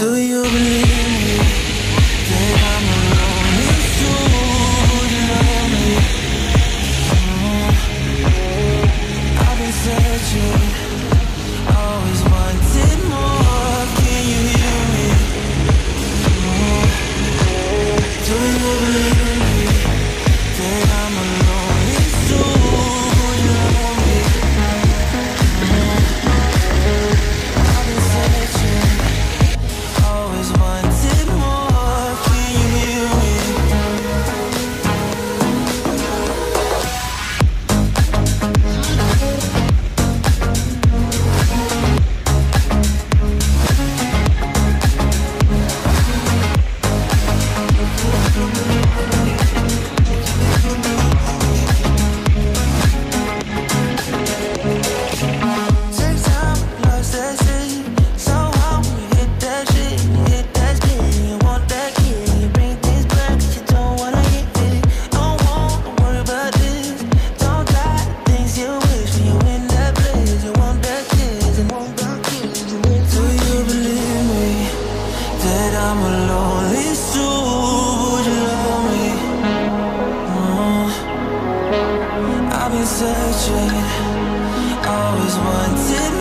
Do you believe that I'm alone? It's true, you love me. I've been searching, always wanted more. Can you hear me? Do you believe that I'm alone? It's true, you love me. I've been searching, always wanted more. Can you hear me? Take time, lost that shit. So how when you hit that shit, you hit that spin, you want that kid, you bring things back 'cause you don't wanna get it. Don't worry about this. Don't try the things you wish when you in that place. You want that kids and want that kids. Do you believe me that I'm alone? It's true, would you love me? I've been searching, always wanted